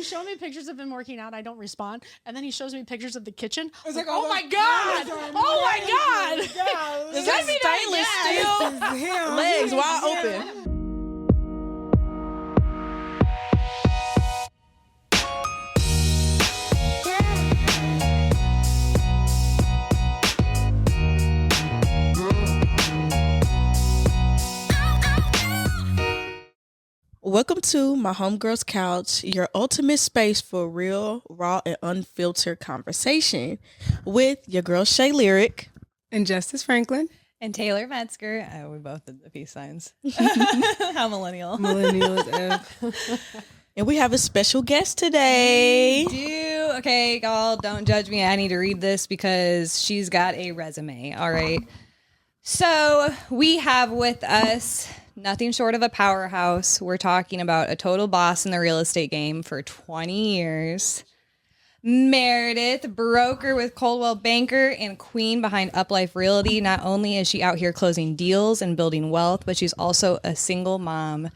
He's showing me pictures of him working out. I don't respond. And then he shows me pictures of the kitchen. I was like, oh my God. Oh my God. Is that stainless steel? Legs wide open. Welcome to my Homegirl's Couch, your ultimate space for real, raw, and unfiltered conversation with your girl Shay Lyriq and Justice Franklin and Taylor Metzger. Oh, we both did the peace signs. How millennial. And we have a special guest today. We do. Okay, y'all, don't judge me. I need to read this because she's got a resume. All right. So we have with us nothing short of a powerhouse. We're talking about a total boss in the real estate game for 20 years. Meredith, broker with Coldwell Banker and queen behind Uplife Realty. Not only is she out here closing deals and building wealth, but she's also a single mom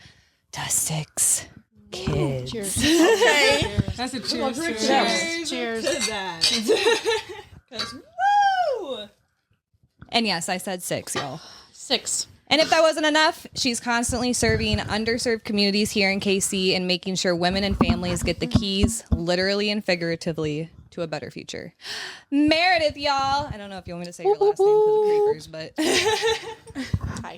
to 6 kids. Cheers. Okay. Cheers. That's a cheers. Cheers to that. Woo! And yes, I said 6, y'all. 6. And if that wasn't enough, she's constantly serving underserved communities here in KC and making sure women and families get the keys, literally and figuratively, to a better future. Meredith, y'all. I don't know if you want me to say your last name because of creepers, but... Hi.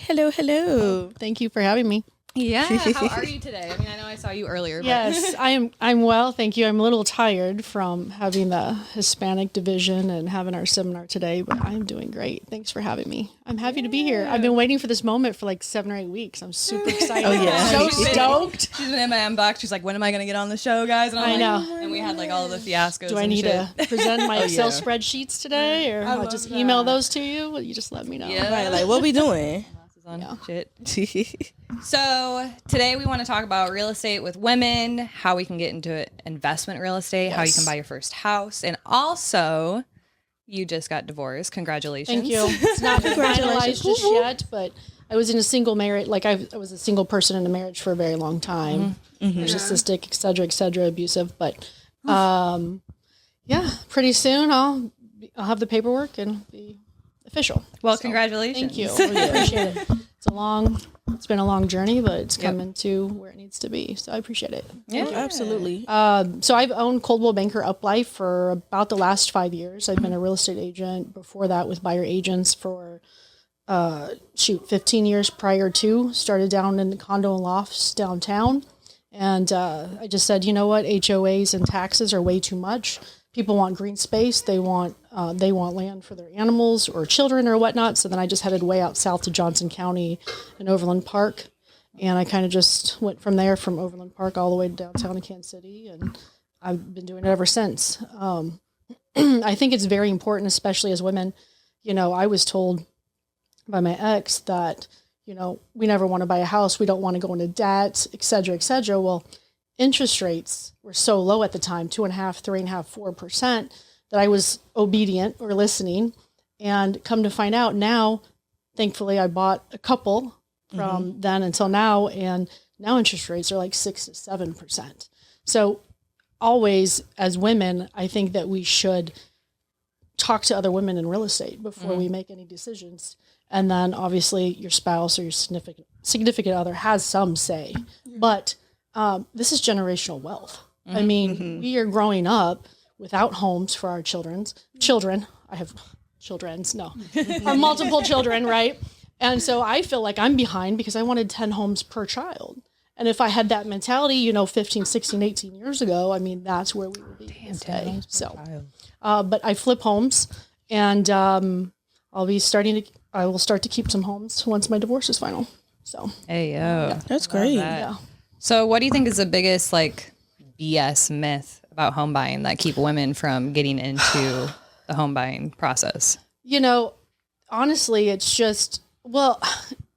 Hello. Thank you for having me. Yeah. How are you today? I mean, I know I saw you earlier. But... Yes, I'm well, thank you. I'm a little tired from having the Hispanic division and having our seminar today, but I'm doing great. Thanks for having me. I'm happy to be here. I've been waiting for this moment for like 7 or 8 weeks. I'm super excited. Oh, yeah. So stoked. She's been in my inbox. She's like, when am I going to get on the show, guys? And I know. And we had like all of the fiascos. Do I need to present my Excel yeah. spreadsheets today, or I'll just email those to you? Well, you just let me know. Yeah. Right, like what we doing? Shit. So today we want to talk about real estate with women, how we can get into investment real estate, how you can buy your first house, and also you just got divorced. Congratulations. Thank you. It's not been finalized just yet, but I was in a single marriage. Like I was a single person in a marriage for a very long time. Narcissistic, et cetera, abusive. But yeah, pretty soon I'll have the paperwork and be official. Well, congratulations. Thank you. I really appreciate it. It's been a long journey, but it's coming to where it needs to be. So I appreciate it. Yeah, absolutely. So I've owned Coldwell Banker Uplife for about the last 5 years. I've been a real estate agent before that with buyer agents for 15 years prior to. Started down in the condo and lofts downtown. And I just said, you know what, HOAs and taxes are way too much. People want green space. They want land for their animals or children or whatnot. So then I just headed way out south to Johnson County and Overland Park. And I kind of just went from there, from Overland Park all the way to downtown in Kansas City. And I've been doing it ever since. I think it's very important, especially as women. You know, I was told by my ex that, you know, we never want to buy a house. We don't want to go into debt, et cetera, et cetera. Well, interest rates were so low at the time, 2.5%, 3.5%, 4%, that I was obedient or listening. And come to find out now, thankfully, I bought a couple from then until now, and now interest rates are like 6 to 7%. So always, as women, I think that we should talk to other women in real estate before we make any decisions. And then obviously your spouse or your significant other has some say, but this is generational wealth. I mean, we are growing up without homes for our children. I have children's, no, our multiple children, right? And so I feel like I'm behind because I wanted 10 homes per child. And if I had that mentality, you know, 15, 16, 18 years ago, I mean, that's where we would be today. So, but I flip homes, and I will start to keep some homes once my divorce is final. So, hey, yo. Yeah. That's great. Yeah. So what do you think is the biggest like BS myth about home buying that keep women from getting into the home buying process? You know, honestly, it's just, well,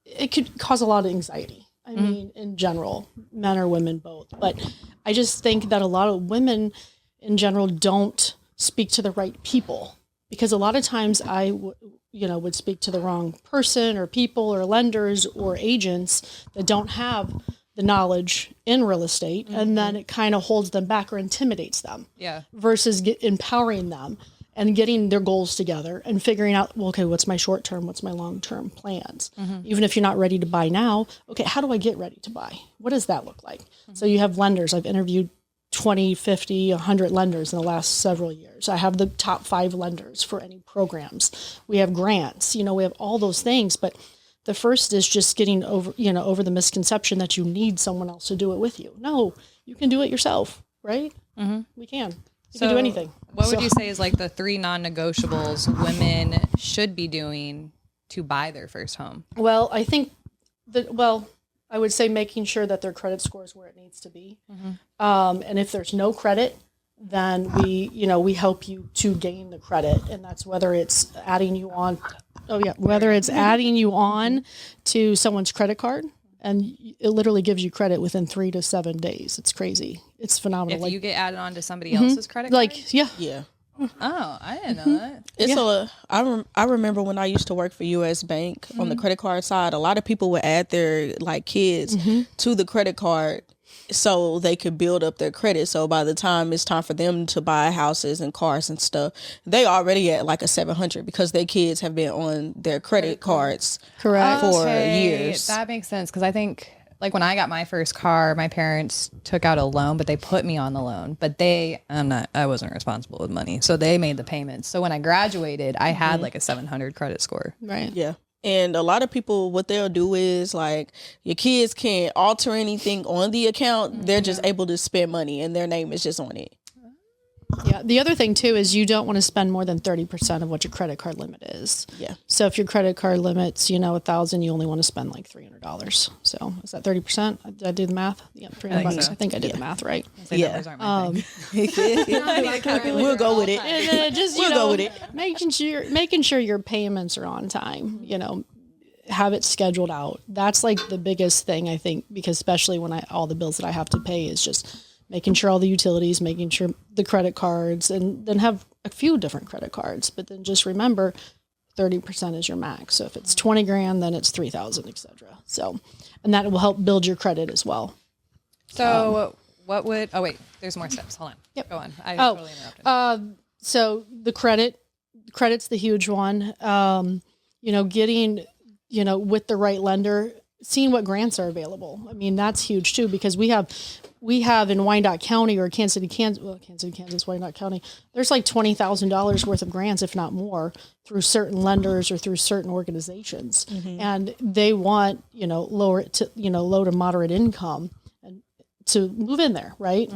it could cause a lot of anxiety. I mean, in general, men or women both. But I just think that a lot of women in general don't speak to the right people, because a lot of times I would speak to the wrong person or people or lenders or agents that don't have the knowledge in real estate, and then it kind of holds them back or intimidates them. Yeah. Versus empowering them and getting their goals together and figuring out, well, okay, what's my short term, what's my long term plans? Even if you're not ready to buy now, okay, how do I get ready to buy? What does that look like? So you have lenders. I've interviewed 20, 50, 100 lenders in the last several years. I have the top 5 lenders for any programs. We have grants, we have all those things. But the first is just getting over the misconception that you need someone else to do it with you. No, you can do it yourself, right? We can. You can do anything. What would you say is like the 3 non-negotiables women should be doing to buy their first home? Well, I think I would say making sure that their credit score is where it needs to be. And if there's no credit, then we help you to gain the credit. And that's whether it's adding you on to someone's credit card. And it literally gives you credit within 3 to 7 days. It's crazy. It's phenomenal. If you get added on to somebody else's credit card? Yeah. Oh, I didn't know that. It's I remember when I used to work for U.S. Bank on the credit card side, a lot of people would add their kids to the credit card so they could build up their credit. So by the time it's time for them to buy houses and cars and stuff, they already at like a 700 because their kids have been on their credit cards for years. That makes sense because I think like when I got my first car, my parents took out a loan, but they put me on the loan. But I wasn't responsible with money, so they made the payments. So when I graduated, I had like a 700 credit score. Right. Yeah. And a lot of people, what they'll do is like your kids can't alter anything on the account. They're just able to spend money and their name is just on it. Yeah. The other thing too is you don't want to spend more than 30% of what your credit card limit is. Yeah. So if your credit card limit's, $1,000, you only want to spend like $300. So is that 30%? Did I do the math? Yeah, $300. so. I think I did the math right. Yeah. Numbers aren't my thing. We'll go with it. And just We'll go with it. making sure your payments are on time. Have it scheduled out. That's like the biggest thing I think, because especially when all the bills that I have to pay is just making sure all the utilities, making sure the credit cards, and then have a few different credit cards. But then just remember, 30% is your max. So if it's $20,000, then it's $3,000, etc. So, and that will help build your credit as well. So there's more steps. Hold on. Yep. Go on. I totally interrupted. So the credit's the huge one. Getting, with the right lender, seeing what grants are available. I mean, that's huge too, because we have in Wyandotte County or Kansas City, Kansas, Wyandotte County, there's like $20,000 worth of grants, if not more, through certain lenders or through certain organizations. And they want, low to moderate income and to move in there. Right.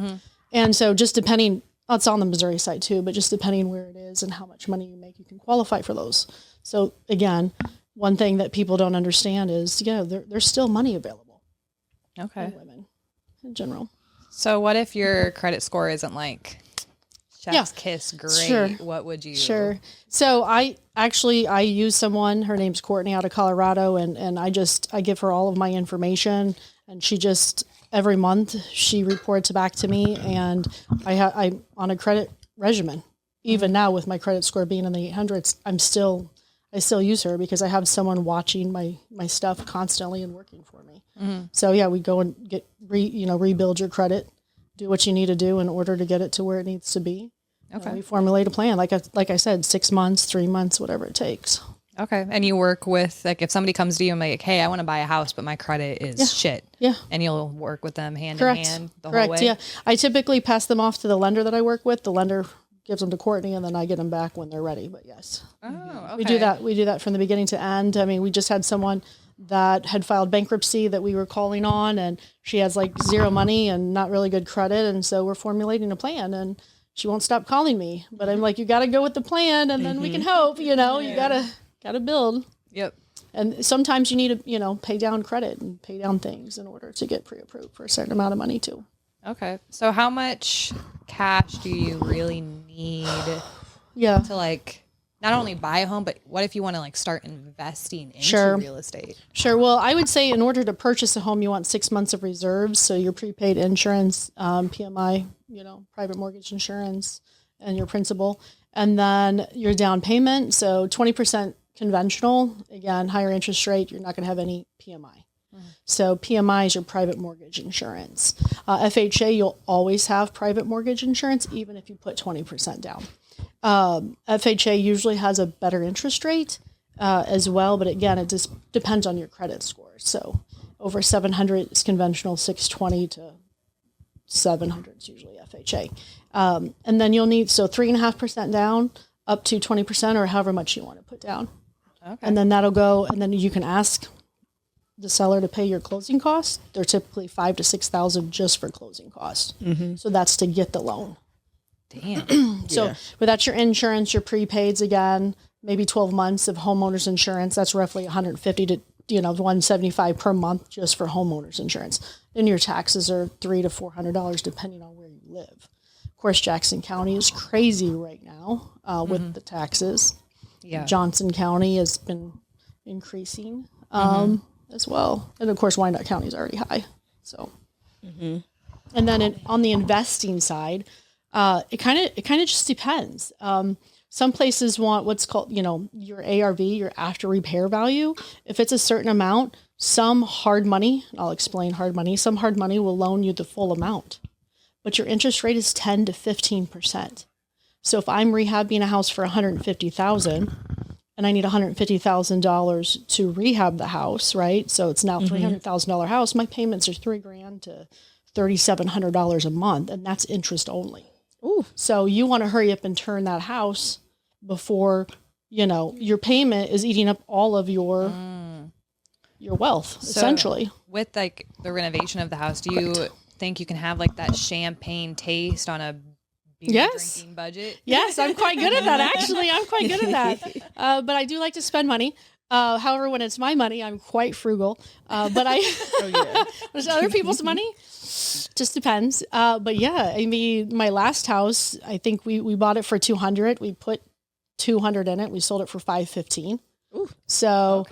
And so just depending, it's on the Missouri side too, but just depending where it is and how much money you make, you can qualify for those. So again, one thing that people don't understand is, there's still money available. Okay. For women in general. So what if your credit score isn't like chef's kiss great? Sure. What would you? Sure. So I use someone, her name's Courtney out of Colorado, and I give her all of my information, and she just, every month she reports back to me, and I'm on a credit regimen. Even now with my credit score being in the 800s, I still use her because I have someone watching my stuff constantly and working for me. So yeah, we go and rebuild your credit, do what you need to do in order to get it to where it needs to be. Okay. We formulate a plan, like I said, 6 months, 3 months, whatever it takes. Okay. And you work with, like, if somebody comes to you and like, hey, I want to buy a house, but my credit is shit. Yeah. And you'll work with them hand in hand the whole way. Yeah. I typically pass them off to the lender that I work with. The lender gives them to Courtney, and then I get them back when they're ready. But yes, okay. We do that from the beginning to end. I mean, we just had someone that had filed bankruptcy that we were calling on, and she has like zero money and not really good credit. And so we're formulating a plan, and she won't stop calling me, but I'm like, you got to go with the plan, and then we can hope, you gotta build. Yep. And sometimes you need to, pay down credit and pay down things in order to get pre-approved for a certain amount of money too. Okay. So how much cash do you really need to like not only buy a home, but what if you want to like start investing into real estate? Sure. Well, I would say in order to purchase a home, you want 6 months of reserves. So your prepaid insurance, PMI, private mortgage insurance, and your principal, and then your down payment. So 20% conventional, again, higher interest rate, you're not going to have any PMI. So PMI is your private mortgage insurance. FHA, you'll always have private mortgage insurance, even if you put 20% down. FHA usually has a better interest rate as well, but again, it just depends on your credit score. So over 700 is conventional, 620 to 700 is usually FHA. And then you'll need, 3.5% down up to 20% or however much you want to put down. Okay. And then that'll go, and then you can ask the seller to pay your closing costs. They're typically $5,000 to $6,000 just for closing costs. So that's to get the loan. Damn. So but that's your insurance, your prepaids again, maybe 12 months of homeowners insurance. That's roughly 150 to 175 per month just for homeowners insurance. Then your taxes are $300 to $400 depending on where you live. Of course, Jackson County is crazy right now with the taxes. Yeah. Johnson County has been increasing as well, and of course, Wyandotte County is already high. So, and then on the investing side, it kind of just depends. Some places want what's called, your ARV, your after repair value. If it's a certain amount, some hard money, I'll explain hard money, some hard money will loan you the full amount, but your interest rate is 10 to 15%. So if I'm rehabbing a house for $150,000 and I need $150,000 to rehab the house, right? So it's now $300,000 house. My payments are $3,000 to $3,700 a month, and that's interest only. Ooh. So you want to hurry up and turn that house before, your payment is eating up all of your wealth, essentially. With like the renovation of the house, do you think you can have like that champagne taste on a beer drinking budget? Yes, I'm quite good at that. Actually, I'm quite good at that. But I do like to spend money. However, when it's my money, I'm quite frugal. But when it's other people's money, just depends. But yeah, I mean, my last house, I think we bought it for $200. We put $200 in it. We sold it for $515. Ooh. So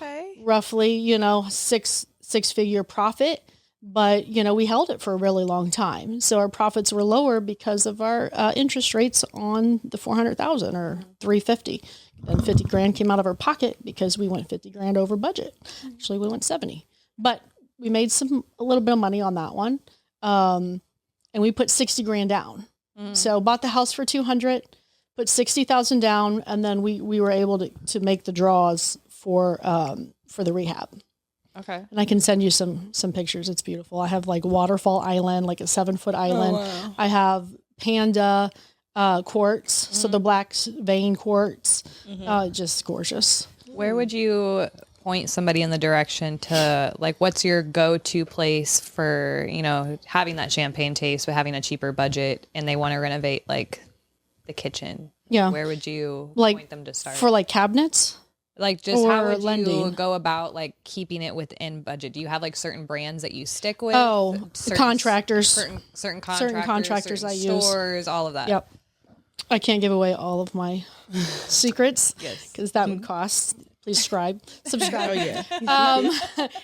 roughly, six-figure profit. But, we held it for a really long time. So our profits were lower because of our interest rates on the $400,000 or $350. Then $50,000 came out of our pocket because we went $50,000 over budget. Actually, we went 70. But we made a little bit of money on that one. And we put $60,000 down. So bought the house for $200, put $60,000 down, and then we were able to make the draws for the rehab. Okay. And I can send you some pictures. It's beautiful. I have like Waterfall Island, like a 7-foot island. Oh, wow. I have Panda quartz, so the black vein quartz, just gorgeous. Where would you point somebody in the direction to, like, what's your go-to place for, having that champagne taste, but having a cheaper budget, and they want to renovate like the kitchen? Yeah. Where would you point them to start? For like cabinets? Like, just how would lending. you go about like keeping it within budget? Do you have like certain brands that you stick with? Oh, contractors. Certain contractors I use. Stores, use. all of that. Yep. I can't give away all of my secrets Yes. because that would cost. Please subscribe.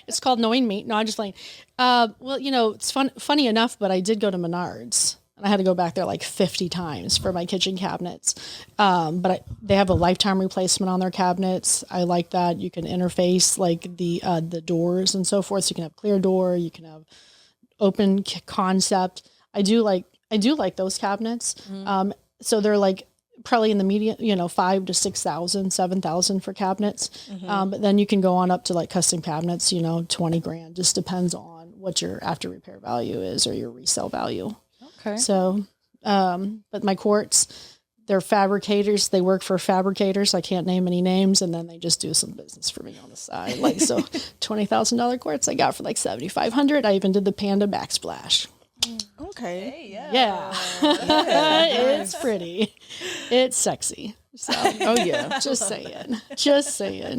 It's called Knowing Me. No, I'm just playing. Well, it's funny enough, but I did go to Menards. I had to go back there like 50 times for my kitchen cabinets. But they have a lifetime replacement on their cabinets. I like that. You can interface like the doors and so forth. So you can have clear door. You can have open concept. I do like those cabinets. So they're like probably in the median, $5,000 to $6,000, $7,000 for cabinets. But then you can go on up to like custom cabinets, $20,000. Just depends on what your after repair value is or your resale value. Okay. So, but my quartz, they're fabricators. They work for fabricators. I can't name any names. And then they just do some business for me on the side. Like, so $20,000 quartz I got for like $7,500. I even did the Panda backsplash. Okay. Hey, Yeah. It's pretty. It's sexy. So, just saying.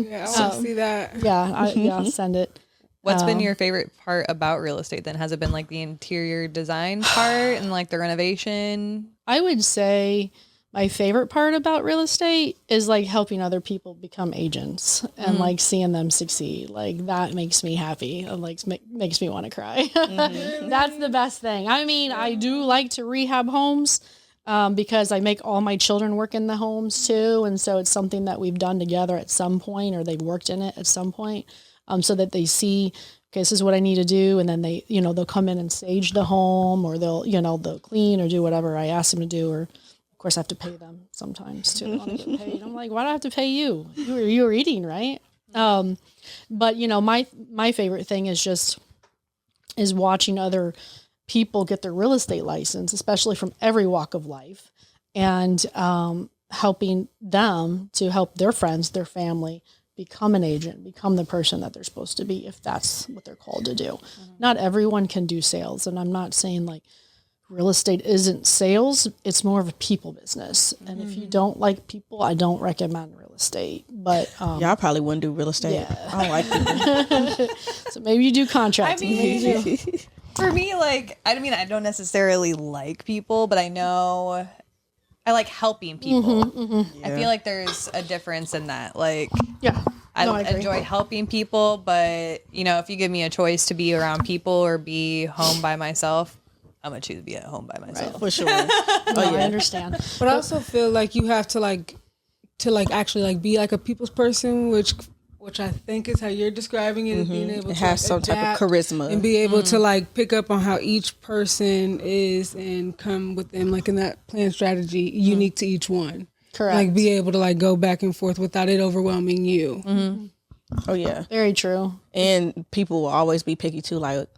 Yeah, I want to see that. Yeah, I'll send it. What's been your favorite part about real estate then? Has it been like the interior design part and like the renovation? I would say my favorite part about real estate is like helping other people become agents and like seeing them succeed. Like that makes me happy. It like makes me want to cry. That's the best thing. I mean, I do like to rehab homes because I make all my children work in the homes too. And so it's something that we've done together at some point or they've worked in it at some point. So that they see okay, this is what I need to do. And then they, they'll come in and sage the home, or they'll clean or do whatever I ask them to do. Or of course I have to pay them sometimes too. I want to get paid. I'm like, why do I have to pay you? You were eating, right? But my favorite thing is watching other people get their real estate license, especially from every walk of life, and helping them to help their friends, their family, become an agent, become the person that they're supposed to be, if that's what they're called to do. Not everyone can do sales. And I'm not saying like real estate isn't sales. It's more of a people business. And if you don't like people, I don't recommend real estate. But y'all probably wouldn't do real estate. Yeah. I don't like people. So maybe you do contracting. For me, like, I don't necessarily like people, but I know I like helping people. I feel like there's a difference in that. Like, I enjoy helping people, but if you give me a choice to be around people or be home by myself, I'm gonna choose to be at home by myself. Right, for sure. I understand. But I also feel like you have to actually be like a people's person, which I think is how you're describing it, is being able to have some type of charisma and be able to pick up on how each person is and come with them in that plan strategy unique to each one. Correct. Be able to go back and forth without it overwhelming you. Oh yeah, very true. And people will always be picky too. Like,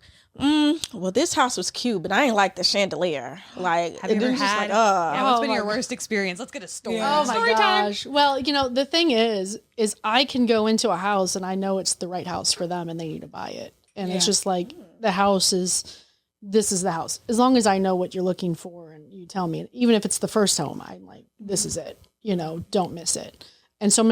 well, this house was cute, but I ain't like the chandelier. Like, have you ever had? What's been your worst experience? Let's get a story. Yeah. Oh my gosh. Well, the thing is I can go into a house and I know it's the right house for them and they need to buy it. And it's just like this is the house. As long as I know what you're looking for and you tell me, even if it's the first home, I'm like, this is it. Don't miss it. And so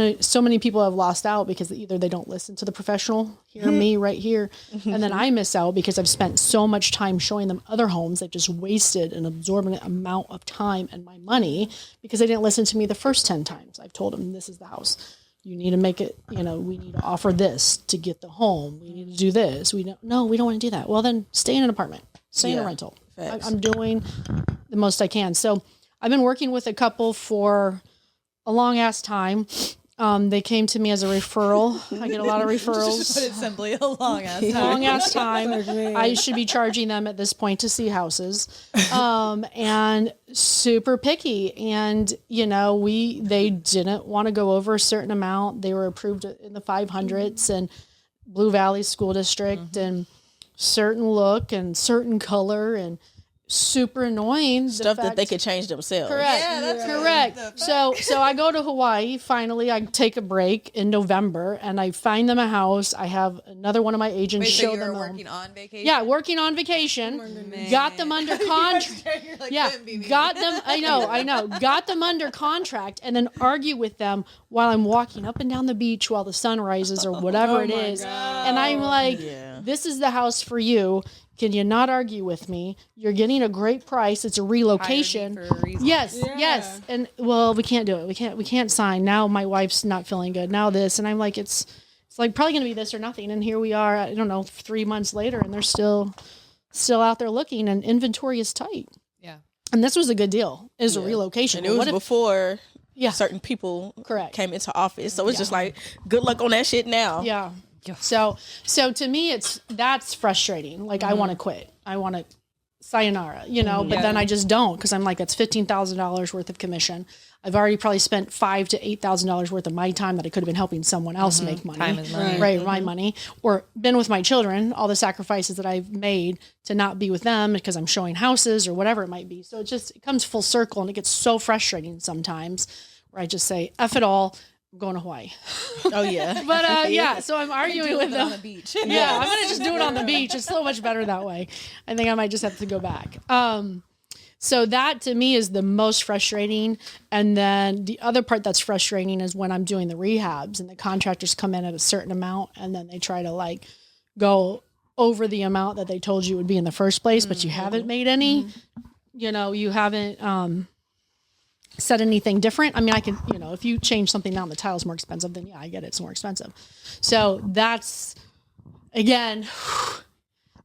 many people have lost out because either they don't listen to the professional, hear me right here, and then I miss out because I've spent so much time showing them other homes. They've just wasted an absorbent amount of time and my money because they didn't listen to me the first 10 times. I've told them, this is the house. You need to make it, we need to offer this to get the home. We need to do this. We don't want to do that. Well, then stay in an apartment, stay in a rental. I'm doing the most I can. So I've been working with a couple for a long ass time. They came to me as a referral. I get a lot of referrals. Just put it simply, a long ass time. Long ass time. I should be charging them at this point to see houses. And super picky. And, they didn't want to go over a certain amount. They were approved in the 500s and Blue Valley School District and certain look and certain color and super annoying stuff that they could change themselves. Correct. Yeah, that's correct. So I go to Hawaii. Finally, I take a break in November and I find them a house. I have another one of my agents show them working on vacation. Yeah, working on vacation. Got them under contract. Got them. I know. Got them under contract and then argue with them while I'm walking up and down the beach while the sun rises or whatever it is. God. And I'm like, this is the house for you. Can you not argue with me? You're getting a great price. It's a relocation. Yes. And we can't do it. We can't sign. Now my wife's not feeling good. Now this. And I'm like, it's like probably going to be this or nothing. And here we are, I don't know, 3 months later and they're still out there looking and inventory is tight. Yeah. And this was a good deal. It was a relocation. And it was before certain people came into office. So it's just like, good luck on that shit now. Yeah. So to me, that's frustrating. Like I want to quit. I want to sayonara, but then I just don't because I'm like, it's $15,000 worth of commission. I've already probably spent $5,000 to $8,000 worth of my time that I could have been helping someone else make money. Time is money. Right. My money, or been with my children, all the sacrifices that I've made to not be with them because I'm showing houses or whatever it might be. So it comes full circle and it gets so frustrating sometimes where I just say, F it all. I'm going to Hawaii. Oh yeah. But so I'm arguing with them on the beach. Yeah, I'm going to just do it on the beach. It's so much better that way. I think I might just have to go back. So that to me is the most frustrating. And then the other part that's frustrating is when I'm doing the rehabs and the contractors come in at a certain amount and then they try to go over the amount that they told you would be in the first place, but you haven't made any, you haven't, said anything different. I mean, I can, if you change something now and the tile's more expensive, then I get it. It's more expensive. So that's, again,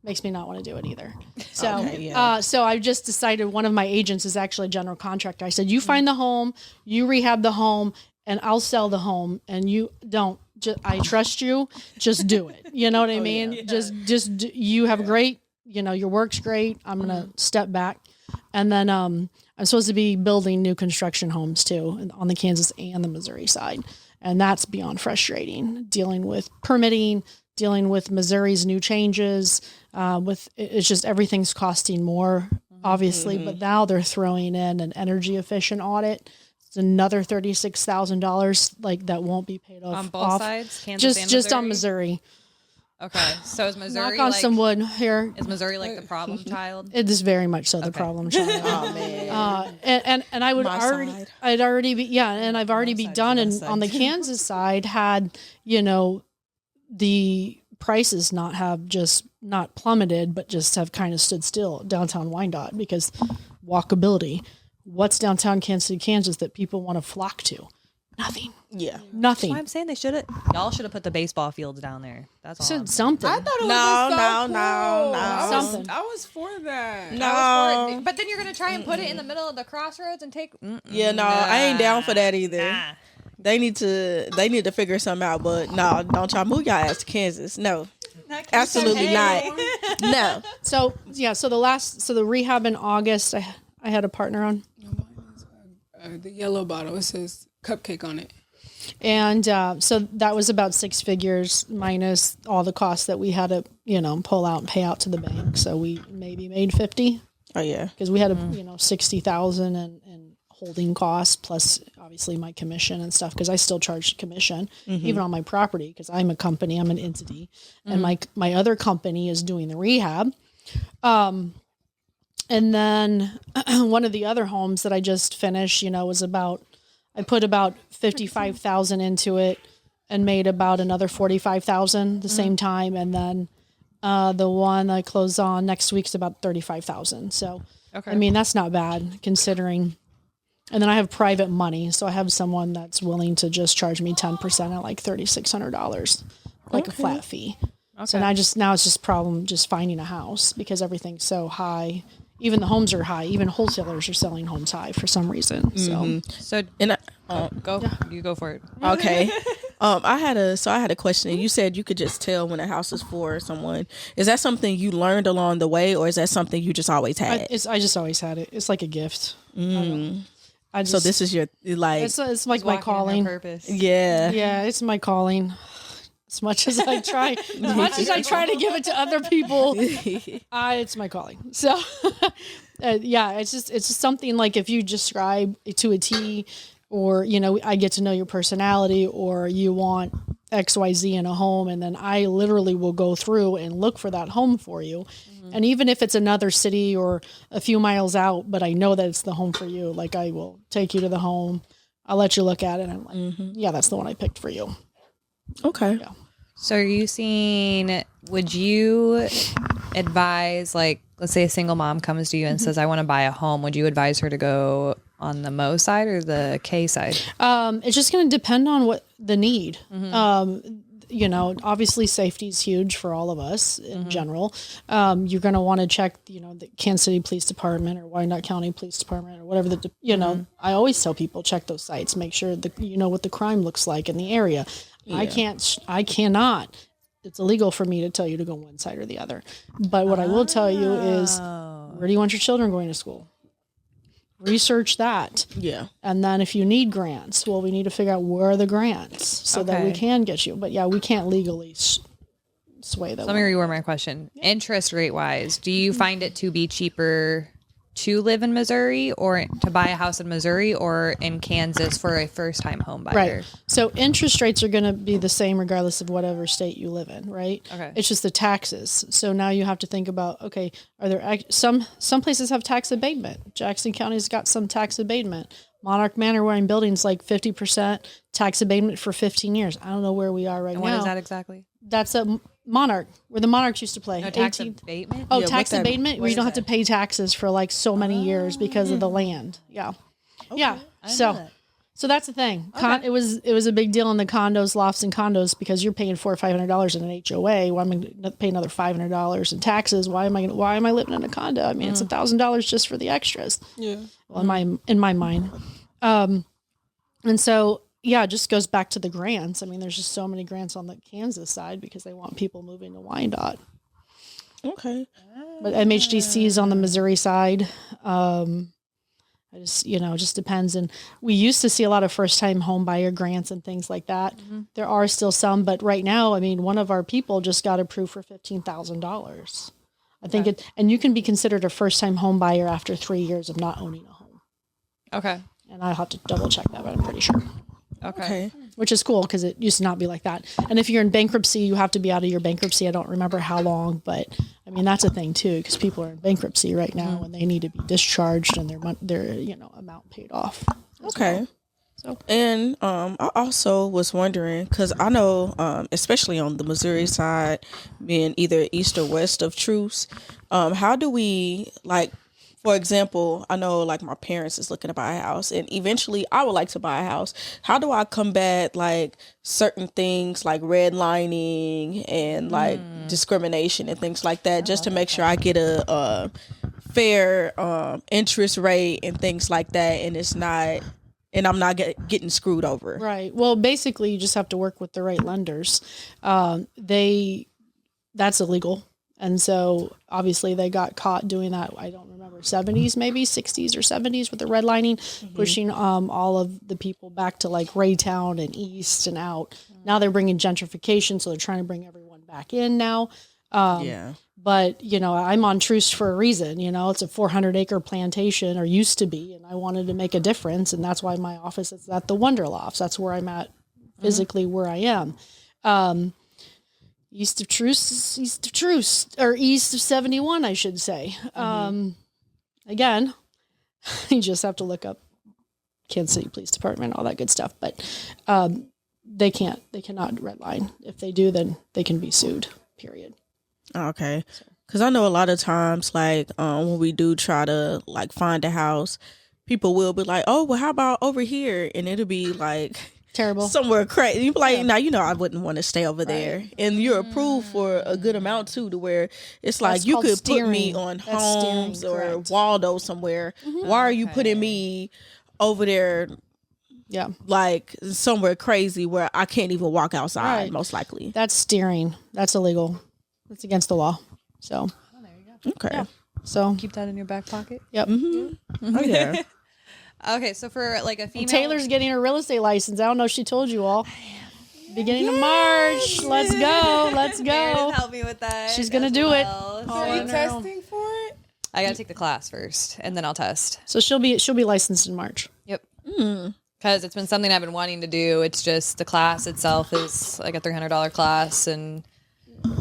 makes me not want to do it either. So, so I just decided one of my agents is actually a general contractor. I said, you find the home, you rehab the home, and I'll sell the home, and you don't I trust you. Just do it. You know what I mean? Yeah. You have great, your work's great. I'm going to step back. And then I'm supposed to be building new construction homes too on the Kansas and the Missouri side. And that's beyond frustrating, dealing with permitting, dealing with Missouri's new changes. It's just everything's costing more, obviously, but now they're throwing in an energy efficient audit. It's another $36,000 like that won't be paid off on both sides. Kansas and just on Missouri. Okay, so is Missouri knock on some wood here? Is Missouri like the problem child? It is very much so the problem child. Oh man. And I would I've already be done. And on the Kansas side had, the prices not plummeted, but just have kind of stood still downtown Wyandotte because walkability. What's downtown Kansas City, Kansas that people want to flock to? Nothing. Yeah. Nothing. I'm saying y'all should have put the baseball fields down there. That's all. Something. I thought it was No. Something. I was for that. No. But then you're gonna try and put it in the middle of the crossroads and take. Yeah, no, I ain't down for that either. Nah. They need to figure something out. But no, don't y'all move y'all ass to Kansas. No, absolutely not. No. So the rehab in August, I had a partner on. The yellow bottle, it says cupcake on it. And so that was about 6 figures minus all the costs that we had to, pull out and pay out to the bank. So we maybe made 50. Oh yeah, because we had 60,000 and holding costs plus obviously my commission and stuff because I still charge commission even on my property because I'm a company, I'm an entity, and my other company is doing the rehab. And then one of the other homes that I just finished, was I put about 55,000 into it and made about another 45,000 the same time. And then the one I close on next week's about 35,000. So, okay. I mean, that's not bad considering. And then I have private money. So I have someone that's willing to just charge me 10% at like $3,600, like a flat fee. Okay. So now it's just problem just finding a house because everything's so high. Even the homes are high. Even wholesalers are selling homes high for some reason. So you go for it. Okay. I had a question. You said you could just tell when a house is for someone. Is that something you learned along the way, or is that something you just always had? I just always had it. It's like a gift. So this is your It's like my calling. Purpose. Yeah. Yeah, it's my calling. As much as I try to give it to other people, it's my calling. So, it's just something like if you describe it to a T, or I get to know your personality, or you want XYZ in a home, and then I literally will go through and look for that home for you. And even if it's another city or a few miles out, but I know that it's the home for you, like I will take you to the home. I'll let you look at it. And I'm like, yeah, that's the one I picked for you. Okay. Yeah. So would you advise, like, let's say a single mom comes to you and says, I want to buy a home. Would you advise her to go on the Mo side or the K side? It's just going to depend on what the need. Obviously safety is huge for all of us in general. You're going to want to check, the Kansas City Police Department or Wyandotte County Police Department or whatever I always tell people check those sites, make sure that what the crime looks like in the area. Yeah. I cannot. It's illegal for me to tell you to go one side or the other. But what I will tell you is, where do you want your children going to school? Research that. Yeah. And then if you need grants, we need to figure out where are the grants so that we can get you. But yeah, we can't legally sway them. Let me reword my question. Yeah. Interest rate wise, do you find it to be cheaper to live in Missouri or to buy a house in Missouri or in Kansas for a first time home buyer? Right. So interest rates are going to be the same regardless of whatever state you live in, right? Okay. It's just the taxes. So now you have to think about, okay, are there some places have tax abatement. Jackson County's got some tax abatement. Monarch Manor, where I'm building, is like 50% tax abatement for 15 years. I don't know where we are right now. What is that exactly? That's a Monarch, where the Monarchs used to play. No, tax abatement? Oh, tax abatement, where you don't have to pay taxes for like so many years because of the land. Yeah. Okay. Yeah. So that's the thing. Okay. It was a big deal in the condos, lofts and condos, because you're paying $400 or $500 in an HOA. Why am I going to pay another $500 in taxes? Why am I living in a condo? I mean, it's $1,000 just for the extras. Yeah. Well, in my mind. And so yeah, it just goes back to the grants. I mean, there's just so many grants on the Kansas side because they want people moving to Wyandotte. Okay. But MHDC is on the Missouri side. I just, it just depends. And we used to see a lot of first time home buyer grants and things like that. Mm-hmm. There are still some, but right now, I mean, one of our people just got approved for $15,000. I think and you can be considered a first time home buyer after 3 years of not owning a home. Okay. And I'll have to double check that, but I'm pretty sure. Okay. Which is cool because it used to not be like that. And if you're in bankruptcy, you have to be out of your bankruptcy. I don't remember how long, but I mean, that's a thing too, because people are in bankruptcy right now and they need to be discharged and their amount paid off. Okay. Well. So, and I also was wondering, because I know, especially on the Missouri side, being either east or west of Truce, how do we, like, for example, I know like my parents is looking to buy a house and eventually I would like to buy a house. How do I combat like certain things like redlining and like discrimination and things like that, just to make sure I get a fair interest rate and things like that, and I'm not getting screwed over? Right. Well, basically you just have to work with the right lenders. That's illegal. And so obviously they got caught doing that. I don't remember, 70s, maybe 60s or 70s with the redlining, pushing all of the people back to like Raytown and east and out. Now they're bringing gentrification. So they're trying to bring everyone back in now. But, I'm on Truce for a reason. It's a 400-acre plantation, or used to be, and I wanted to make a difference. And that's why my office is at the Wonderlofts. That's where I'm at, physically where I am. East of Truce, or east of 71, I should say. Again, you just have to look up Kansas City Police Department, all that good stuff. But they cannot redline. If they do, then they can be sued, period. Okay. Because I know a lot of times, like, when we do try to, like, find a house, people will be like, oh, well, how about over here? And it'll be, like, terrible, somewhere crazy. You be like, now, I wouldn't want to stay over there. And you're approved for a good amount, too, to where it's like, you could put me on Homes or Waldo somewhere. Why are you putting me over there? Yeah. Like, somewhere crazy where I can't even walk outside, most likely. That's steering. That's illegal. It's against the law. So, there you go. Okay. Yeah. So keep that in your back pocket. Yep. Oh, yeah. Okay, so for like a female, and Taylor's getting her real estate license. I don't know if she told you all. Beginning of March. Let's go. Meredith, help me with that. She's gonna do it. Are you testing for it? I gotta take the class first, and then I'll test. So she'll be licensed in March. Yep. Because it's been something I've been wanting to do. It's just the class itself is like a $300 class, and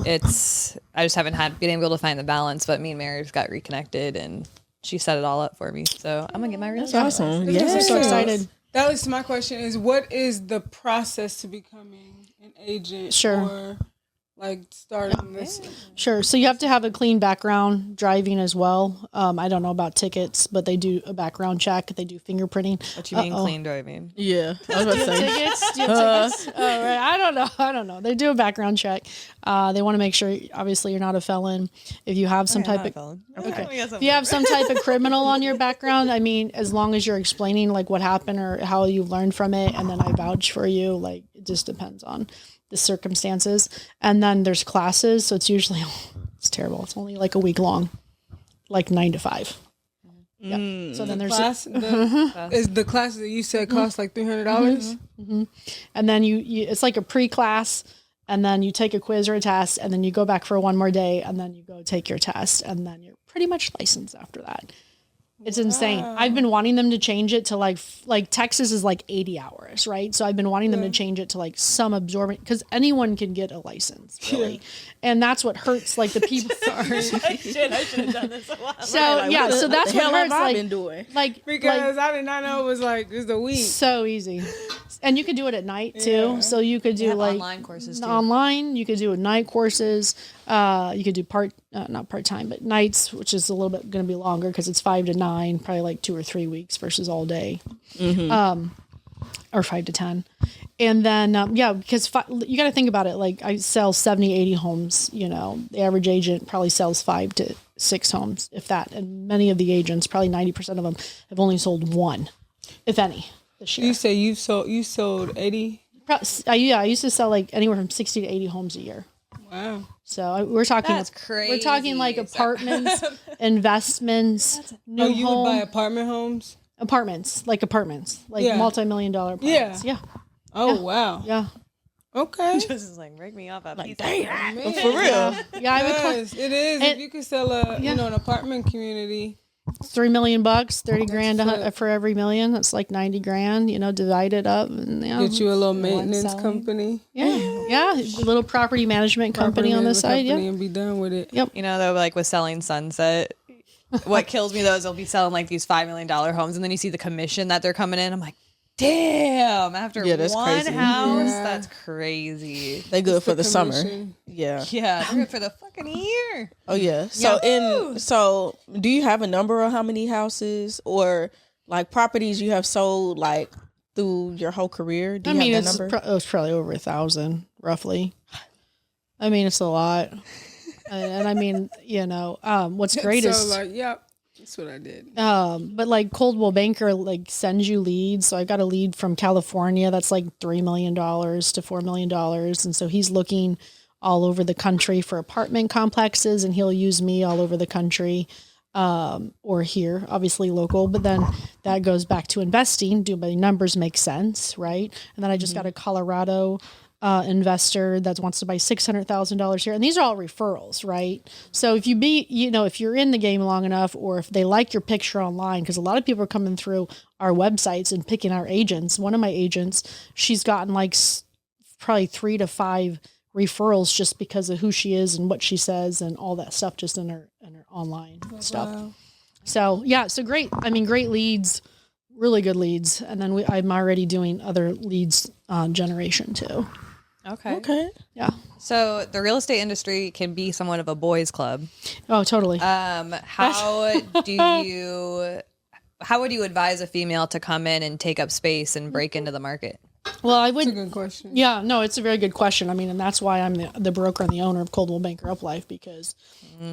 I just haven't been able to find the balance. But me and Meredith got reconnected, and she set it all up for me. So I'm gonna get my real estate. Awesome. Yeah, I'm so excited. That was my question: is what is the process to becoming an agent? Sure. Or like starting this? Sure. So you have to have a clean background, driving as well. I don't know about tickets, but they do a background check. They do fingerprinting. What you mean clean driving? Yeah. I was about to say. Tickets? Do you have tickets? Oh, right. I don't know. They do a background check. They want to make sure, obviously, you're not a felon. If you have some type of felon. Okay. If you have some type of criminal on your background, I mean, as long as you're explaining like what happened or how you learned from it, and then I vouch for you, like it just depends on the circumstances. And then there's classes, so it's usually it's terrible. It's only like a week long, like 9 to 5. Yeah. So then there's is the classes that you said cost like $300. And then you it's like a pre-class, and then you take a quiz or a test, and then you go back for one more day, and then you go take your test, and then you're pretty much licensed after that. It's insane. I've been wanting them to change it to like Texas is like 80 hours, right? So I've been wanting them to change it to like some absorbent, because anyone can get a license, really. And that's what hurts, like the people. Sorry. I should have done this a while. So yeah, so that's what hurts. Like, been doing? Because I did not know it was like just a week. So easy. And you could do it at night too. Yeah. So you could do like online courses too. Online, you could do night courses. You could do not part-time, but nights, which is a little bit going to be longer because it's 5 to 9, probably like 2 or 3 weeks versus all day. Or 5 to 10. And then, because you got to think about it. Like I sell 70, 80 homes, the average agent probably sells 5 to 6 homes, if that. And many of the agents, probably 90% of them, have only sold one, if any. this year. You say you sold 80? I used to sell like anywhere from 60 to 80 homes a year. Wow. So we're talking. That's crazy. We're talking like apartments, investments, new Oh, you home would buy apartments, like yeah. multi-million-dollar apartments. Yeah. Oh, wow. Yeah. Okay. Just is like, break me off that piece. Damn, Man. for real. Yeah. I would Yes, it is. If you could sell an apartment community. $3 million, 30 grand flip. for every million. That's like 90 grand, divide it up and Get you a little maintenance selling. company. Yeah. A little property management company on the side. Yeah. And be done with it. Yep. You know, though, like with selling Sunset, what kills me though is they'll be selling like these $5 million homes, and then you see the commission that they're coming in. I'm like, damn! After that's one crazy. house, Yeah. that's crazy. They good for the summer. commission. Yeah. Yeah, they're good for the fucking year. Oh yeah. So do you have a number of how many houses or like properties you have sold like through your whole career? Do you have that number? It's probably over 1,000 roughly. I mean, it's a lot. And I mean, what's great So is like, yep, that's what I did. but like Coldwell Banker like sends you leads. So I got a lead from California that's like $3 million to $4 million. And so he's looking all over the country for apartment complexes, and he'll use me all over the country, or here, obviously local. But then that goes back to investing. Do my numbers make sense, right? And then I just got a Colorado investor that wants to buy $600,000 here, and these are all referrals, right? So if if you're in the game long enough, or if they like your picture online, because a lot of people are coming through our websites and picking our agents. One of my agents, she's gotten like probably 3 to 5 referrals just because of who she is and what she says and all that stuff, just in her online stuff. Wow. So yeah, so great. I mean, great leads, really good leads, and then I'm already doing other leads generation too. Okay. Yeah. So the real estate industry can be somewhat of a boys' club. Oh, totally. How would you advise a female to come in and take up space and break into the market? Well, I That's a would. good question. Yeah, no, it's a very good question. I mean, and that's why I'm the broker and the owner of Coldwell Banker Up Life, because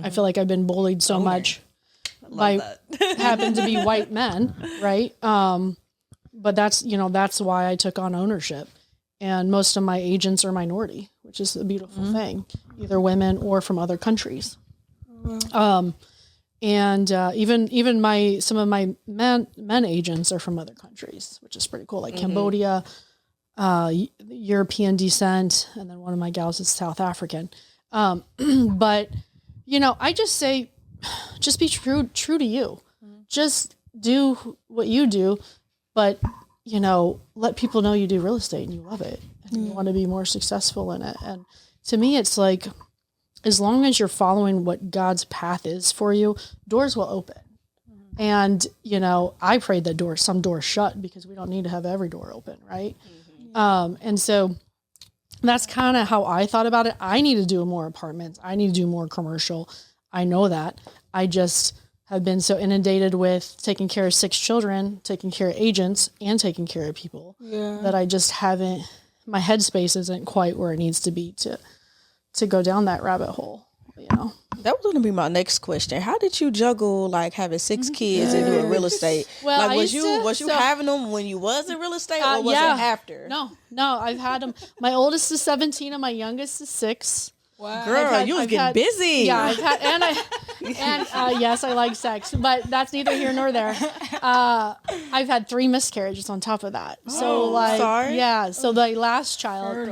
I feel like I've been bullied so much by happen to be white men, right? But that's why I took on ownership, and most of my agents are minority, which is a beautiful thing, either women or from other countries. And even some of my men agents are from other countries, which is pretty cool, like Cambodia, European descent, and then one of my gals is South African. But I just say, just be true to you. Just do what you do, but let people know you do real estate and you love it and you want to be more successful in it. And to me, it's like, as long as you're following what God's path is for you, doors will open. And, I prayed that some doors shut, because we don't need to have every door open, right? And so that's kind of how I thought about it. I need to do more apartments. I need to do more commercial. I know that. I just have been so inundated with taking care of 6 children, taking care of agents, and taking care of people that I just haven't, my headspace isn't quite where it needs to be to go down that rabbit hole, That was going to be my next question. How did you juggle like having 6 kids and doing real estate? Well, like I was used you to- having them when you was in real estate, or was it after? No, I've had them. My oldest is 17 and my youngest is 6. Wow. Girl, you was getting busy. Yeah, I've had, yes, I like sex, but that's neither here nor there. I've had 3 miscarriages on top of that. So sorry. yeah. So the last child,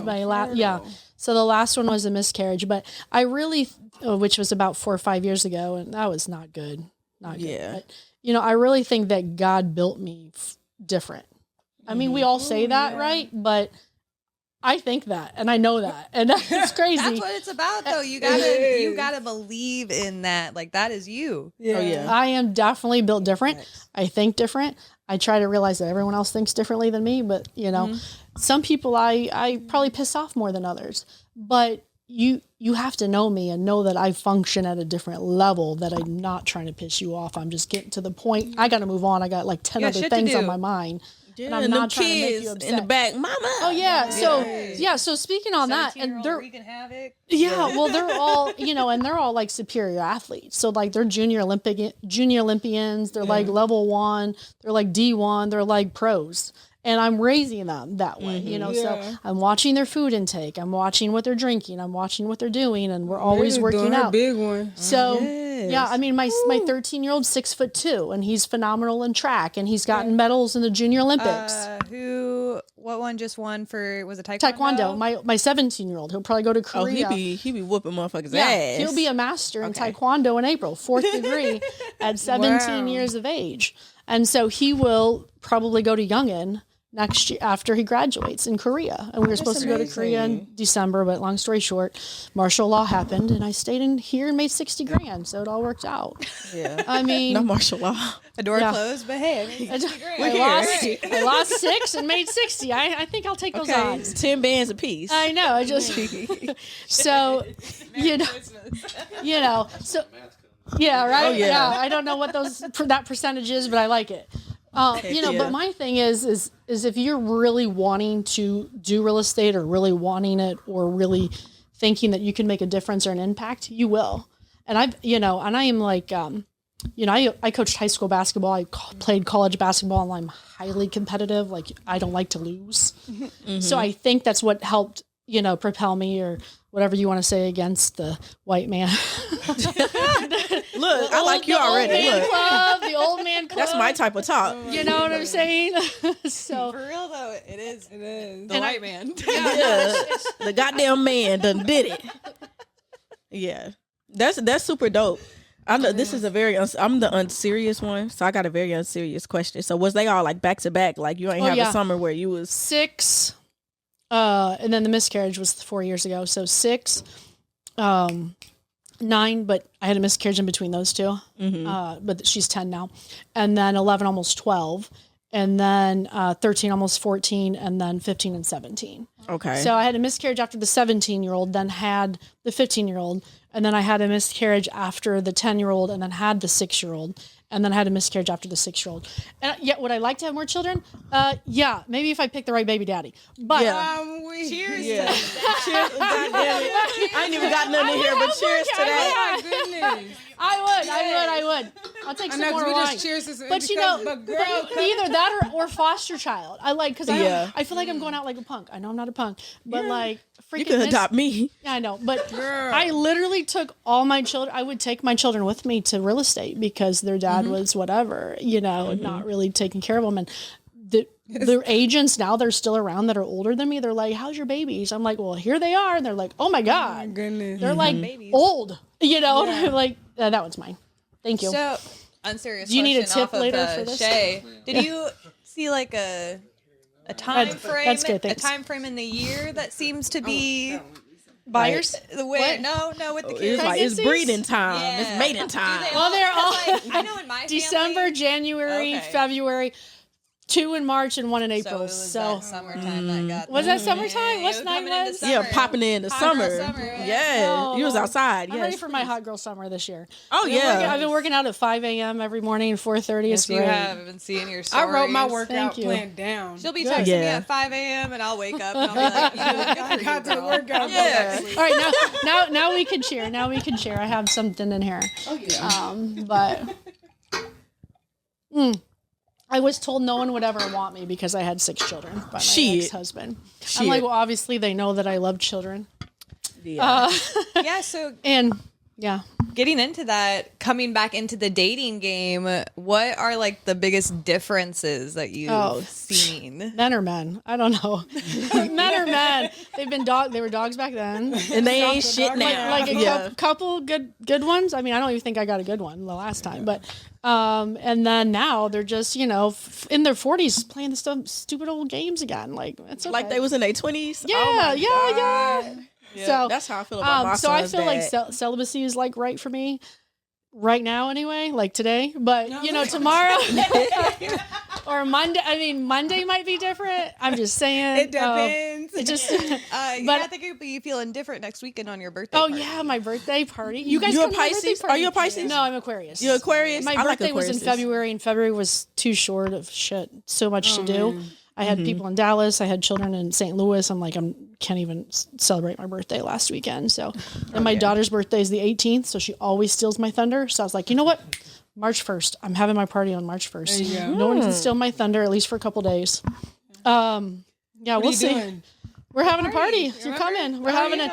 so the last one was a miscarriage, but I really, which was about 4 or 5 years ago, and that was not good. Not good. Yeah. But, I really think that God built me different. I mean, we all say that, right? But I think that, and I know that, and it's crazy. That's what it's about, though. You gotta believe in that. Like, that is you. Yeah. Oh yeah. I am definitely built different. I think different. I try to realize that everyone else thinks differently than me, but some people I probably piss off more than others. But you have to know me and know that I function at a different level, that I'm not trying to piss you off. I'm just getting to the point. I got to move on. I got like 10 other things on my mind. Yeah, and I'm not trying to make you upset. in the back, mama. Oh yeah. So speaking on that, and they're wreaking havoc. yeah, well they're all and they're all like superior athletes. So like they're junior Olympians. They're like level 1. They're like D1. They're like pros. And I'm raising them that way, you know. So I'm watching their food intake. I'm watching what they're drinking. I'm watching what they're doing, and we're always working out. Big one. So yeah, I mean, my 13-year-old 6'2", and he's phenomenal in track, and he's gotten medals in the Junior Olympics. What one just won for, was it Taekwondo? Taekwondo. My 17-year-old, he'll probably go to Korea. Oh, he be whooping motherfuckers' Yeah, ass. he'll be a master in Taekwondo in April, 4th degree at 17 years of age. And so he will probably go to Youngin next year after he graduates in Korea. And we were supposed to go to Korea in December, but long story short, martial law happened and I stayed in here and made 60 grand. So it all worked out. Yeah. I mean, No martial law. A door closed, but hey, I made 60 grand. I lost 6 and made 60. I think I'll take those odds. 10 bands a piece. I know. I just so you know so yeah, right. Oh, yeah. I don't know what that percentage is, but I like it. But my thing is if you're really wanting to do real estate or really wanting it or really thinking that you can make a difference or an impact, you will. And I am like, I coached high school basketball. I played college basketball, and I'm highly competitive. Like, I don't like to lose. So I think that's what helped, propel me or whatever you want to say against the white man. Look, I like you already. Look. The old man club. That's my type of talk. You know what I'm saying? So For real though, it is. The white man. Yeah. The goddamn man done did it. Yeah. That's super dope. I know this is I'm the unserious one, so I got a very unserious question. So was they all like back to back? Like you ain't have a summer where you was 6, and then the miscarriage was 4 years ago. So 6, 9, but I had a miscarriage in between those two. But she's 10 now, and then 11, almost 12, and then 13, almost 14, and then 15 and 17. Okay. So I had a miscarriage after the 17-year-old, then had the 15-year-old, and then I had a miscarriage after the 10-year-old, and then had the 6-year-old, and then I had a miscarriage after the 6-year-old. And yet, would I like to have more children? Yeah, maybe if I pick the right baby daddy. But cheers. Yeah. Cheers. God damn it. I ain't even got nothing in here, but cheers to that. Oh my goodness. I would. I'll take some more wine. Cheers to But either that or foster child. I like, because I feel like I'm going out like a punk. I know I'm not a punk, but like freaking. You could adopt me. Yeah, I know, but I literally took all my children. I would take my children with me to real estate because their dad was whatever, not really taking care of them. And the agents now, they're still around that are older than me. They're like, "How's your babies?" I'm like, "Well, here they are," and they're like, "Oh my god, Oh, goodness. they're like babies. old," And I'm like, that one's mine. Thank you. So, unserious. Do you need a question tip off later of, for this? Shay, did you see like a time frame? That's good, a thanks. time frame in the year that seems to be Buyers? the way. No, with the kids. It's like it's breeding time. Yeah. It's mating time. Well, they're all I know in my December, family, January, Okay. February, 2 in March and 1 in So April. it was that summertime that got. Was that summertime? What's was night coming into was? summer. Yeah, popping in the Hot girl summer. summer, Yeah, Oh, you was outside. I'm ready Yes. for my hot girl summer this year. Oh yeah. I've been working out at 5 a.m. every morning, 4:30. It's Yes, you great. have. I've been seeing your I stories. wrote my workout Thank you. plan down. She'll be Good. texting me Yeah. at 5 a.m. and I'll wake up and I'll be like, I got to the workout. Yeah. All right, now we can cheer. Now we can cheer. I have something in here. Oh yeah. But I was told no one would ever want me because I had 6 children by my Shit. ex-husband. Shit. I'm like, well, obviously they know that I love children, Yeah. Yeah, so and yeah. getting into that, coming back into the dating game, what are like the biggest differences that you've seen? Men are men. I don't know. Men are men. They were dogs back then. And they ain't shit now. Like a yeah. couple good ones. I mean, I don't even think I got a good one the last time, but and then now they're just in their 40s playing the stupid old games again. Like it's okay. Like they was in their 20s. yeah, Oh my yeah, God. yeah. Yeah, So that's how I feel about my so I son's feel dad. like celibacy is like right for me right now anyway, like today. But tomorrow or Monday. I mean, Monday might be different. I'm just saying. It depends. It just. I But think you'll be feeling different next weekend on your birthday. oh party. yeah, my birthday party. You guys You a come to my birthday Pisces? party. Are you a Pisces? No, I'm Aquarius. You Aquarius? My I like birthday was in Aquariuses. February, and February was too short of shit. So much to do. I had people in Dallas. I had children in St. Louis. I'm like, can't even celebrate my birthday last weekend. So, and my daughter's birthday is the 18th, so she always steals my thunder. So I was like, you know what? March 1st. I'm having my party on March 1st. No one can steal my thunder, at least for a couple days. Yeah, What we'll are you see. doing? We're having a party. You're coming. We're having a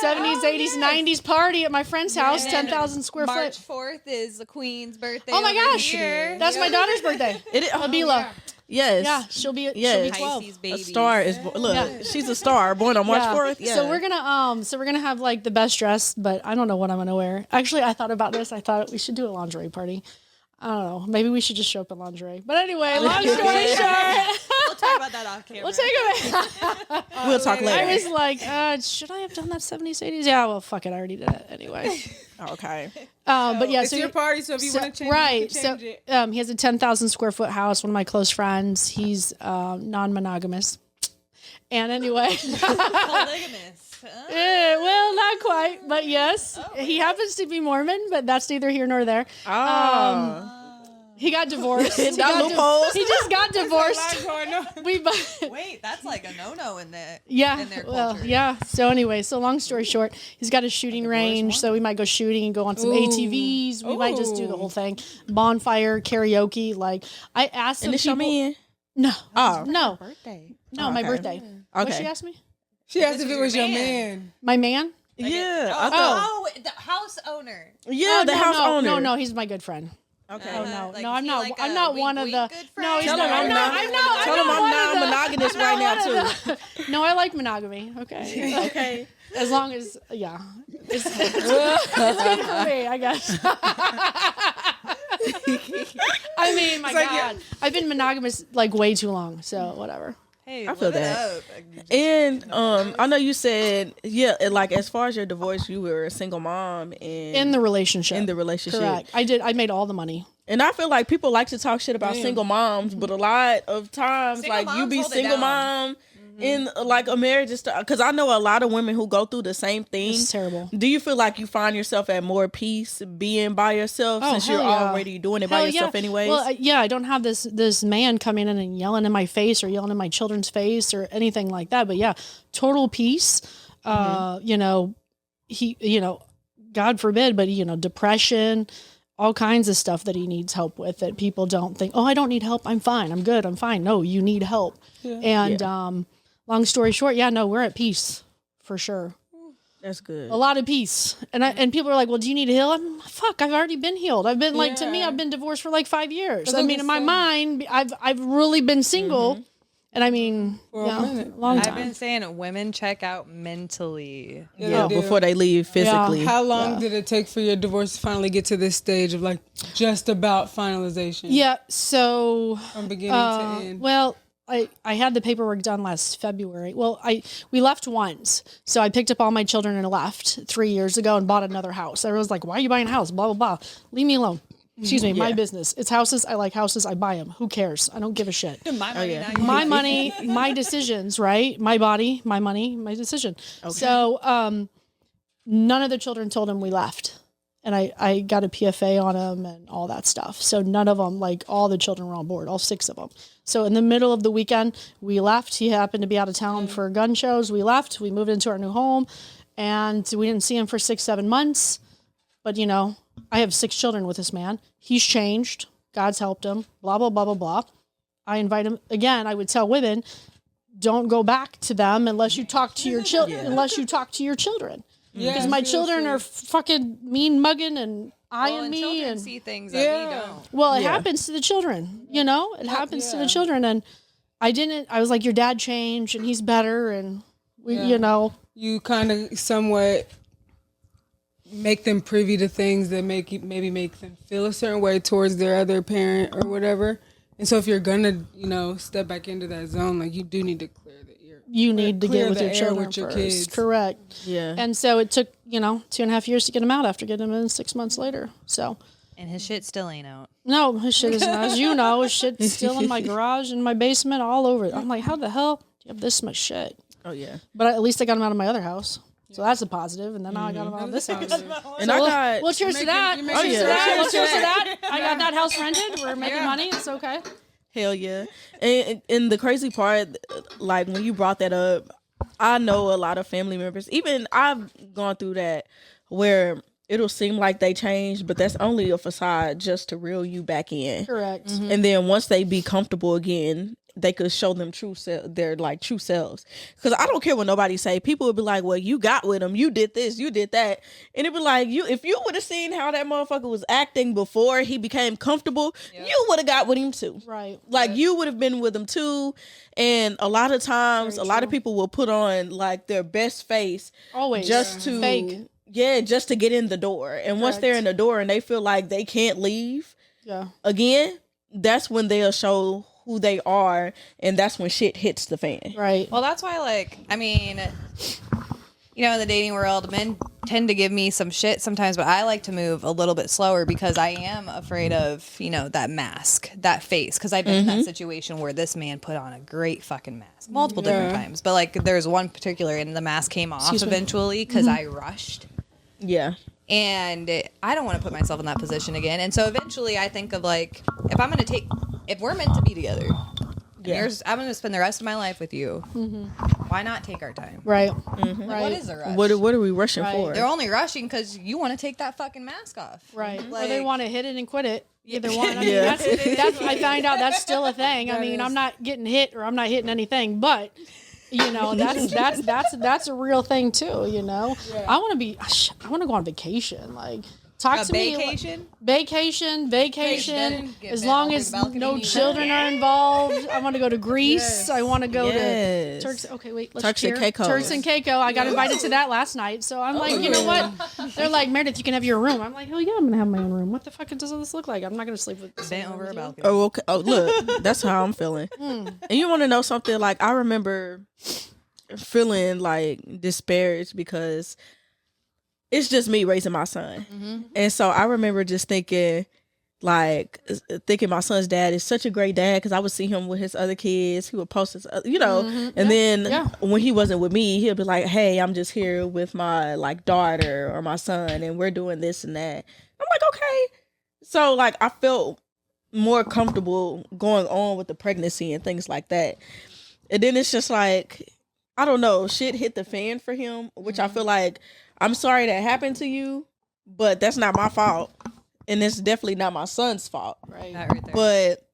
70s, 80s, 90s party at my friend's house, 10,000 square March foot. 4th is the Queen's birthday. Oh my over gosh. here. That's my daughter's birthday. Abila. Yes. Yeah, she'll be Yes. 12. Pisces A babies. star is look. She's a star, born on March 4th. Yeah. So we're gonna have like the best dress, but I don't know what I'm gonna wear. Actually, I thought about this. I thought we should do a lingerie party. I don't know. Maybe we should just show up in lingerie. But anyway, long story short, We'll talk about that off camera. we'll take it. We'll talk I later. was like, should I have done that 70s, 80s? Yeah, well, fuck it. I already did it anyway. Okay. But yeah, It's so your party, so if you want to change right. it, you can change it. So he has a 10,000 square foot house. One of my close friends. He's non-monogamous. And anyway, Polygamous. well, not quite, but yes, he happens to be Mormon, but that's neither here nor there. He got divorced. He just got divorced. Wait, that's like a no-no in that. Yeah. In their Well, culture. yeah. So anyway, so long story short, he's got a shooting range, so we might go shooting and go on some ATVs. We might just do the whole thing. Bonfire, karaoke. Like I asked some And this your people. man? No. Oh. No. Birthday. No, my okay. birthday. What Okay. she asked me? She asked if it was your man. My man? Yeah. I thought. The house owner. Yeah, the house owner. No, he's my good friend. Okay. Oh no, Like, no, is I'm he not. like I'm a not wink, one of wink the. good No, he's friend? not. Tell him I'm non-monogamous right now too. No, I like monogamy. Okay. Okay. As long as, yeah, it's good for me, I guess. I mean, my God, I've been monogamous like way too long. So whatever. Hey, I feel that. And I know you said, like as far as your divorce, you were a single mom and In the relationship. Correct. I did. I made all the money. And I feel like people like to talk shit about single moms, but a lot of times, Single like you moms be hold it single down. mom in like a marriage, because I know a lot of women who go through the same thing. It's terrible. Do you feel like you find yourself at more peace being by yourself since you're hell yeah. already doing it by Hell yourself yeah. anyways? Well, I don't have this man coming in and yelling in my face or yelling in my children's face or anything like that. But yeah, total peace. You know, God forbid, but depression, all kinds of stuff that he needs help with that people don't think, oh, I don't need help. I'm fine. I'm good. I'm fine. No, you need help. Yeah. And long story short, we're at peace for sure. That's good. A lot of peace. And people are like, well, do you need to heal? I've already been healed. I've been to me, I've been divorced for like 5 years. I mean, in my mind, I've really been single. And I mean, For a minute. long I've time. been saying women check out mentally. Yeah, before they leave physically. How long did it take for your divorce to finally get to this stage of like just about finalization? Yeah. So From beginning to end. well, I had the paperwork done last February. Well, we left once. So I picked up all my children and left 3 years ago and bought another house. Everyone's like, why are you buying a house? Blah, blah, blah. Leave me alone. Excuse me, my business. It's houses. I like houses. I buy them. Who cares? I don't give a shit. My money, not yours. My money, my decisions, right? My body, my money, my decision. Okay. So none of the children told him we left. And I got a PFA on him and all that stuff. So none of them, like all the children were on board, all 6 of them. So in the middle of the weekend, we left. He happened to be out of town for gun shows. We left. We moved into our new home. And we didn't see him for 6-7 months. But, I have 6 children with this man. He's changed. God's helped him. Blah, blah, blah, blah, blah. I invite him. Again, I would tell women, don't go back to them unless you talk to your children. Unless you talk to your children. Because my children are fucking mean mugging and eyeing me. Children And see things that we don't. well, it happens to the children. It happens to the children. And I was like, your dad changed and he's better. And we, You kind of somewhat make them privy to things that maybe make them feel a certain way towards their other parent or whatever. And so if you're gonna, step back into that zone, like you do need to clear the ear. You need to clear get with the your air children with your first. kids. Correct. Yeah. And so it took, 2.5 years to get him out after getting him in 6 months later. So And his shit still ain't out. no, his shit is not, as you know, his shit's still in my garage, in my basement, all over. I'm like, how the hell do you have this much shit? Oh yeah. But at least I got him out of my other house. So that's a positive. And then now I got him out of this house. And I got Well, cheers to that. you're Cheers making- to that. Cheers Well, to cheers to that. that. I got that house rented. We're making money. It's okay. hell yeah. And the crazy part, like when you brought that up, I know a lot of family members, even I've gone through that, where it'll seem like they changed, but that's only a facade just to reel you back in. Correct. And then once they be comfortable again they could show them their like true selves. Because I don't care what nobody say. People would be like, well, you got with him, you did this, you did that, and it'd be like, if you would have seen how that motherfucker was acting before he became comfortable, you would have got with him too. Right. Like you would have been with him too. And a lot of times, a lot of people will put on like their best face Always just to fake. Yeah, just to get in the door. And once they're in the door and they feel like they can't leave again, that's when they'll show who they are, and that's when shit hits the fan. Right. Well, that's why, like, I mean, you know, in the dating world, men tend to give me some shit sometimes, but I like to move a little bit slower because I am afraid of, you know, that mask, that face. Because I've been in that situation where this man put on a great fucking mask multiple different times. But, like, there's one particular, and the mask came off eventually because I rushed. Yeah. And I don't want to put myself in that position again. And so eventually I think of, like, if we're meant to be together, I'm going to spend the rest of my life with you. Why not take our time? Right. Like, what is the rush? What are we rushing for? They're only rushing because you want to take that fucking mask off. Right. Like, or they want to hit it and quit it. Either one. I mean, that's I find out that's still a thing. I mean, I'm not getting hit or I'm not hitting anything, but you know, that's a real thing too, you know. I want to go on vacation. Like, talk to me. Vacation. As long as no children are involved. I want to go to Greece. I want to go to Turks. Okay, wait. Let's cheer. Turks and Caicos. I got invited to that last night. So I'm like, you know what? They're like, Meredith, you can have your room. I'm like, hell yeah, I'm gonna have my own room. What the fuck does this look like? I'm not gonna sleep with bent over a balcony. Oh, okay. Oh, look, that's how I'm feeling. And you want to know something? Like, I remember feeling like disparaged because it's just me raising my son. And so I remember just thinking my son's dad is such a great dad because I would see him with his other kids. He would post his, you know, and then when he wasn't with me, he'll be like, hey, I'm just here with my like daughter or my son and we're doing this and that. I'm like, okay. So like I felt more comfortable going on with the pregnancy and things like that. And then it's just like, I don't know, shit hit the fan for him, which I feel like, I'm sorry that happened to you, but that's not my fault. And it's definitely not my son's fault. Right. That right there. But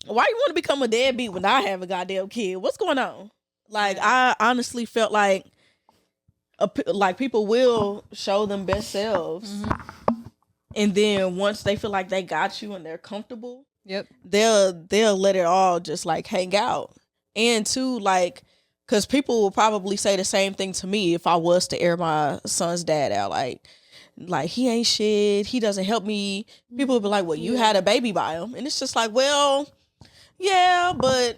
why you want to become a deadbeat when I have a goddamn kid? What's going on? Like, I honestly felt like people will show them best selves. And then once they feel like they got you and they're comfortable, they'll let it all just like hang out. And too, like, because people will probably say the same thing to me if I was to air my son's dad out. Like he ain't shit. He doesn't help me. People would be like, well, you had a baby by him. And it's just like, well, yeah, but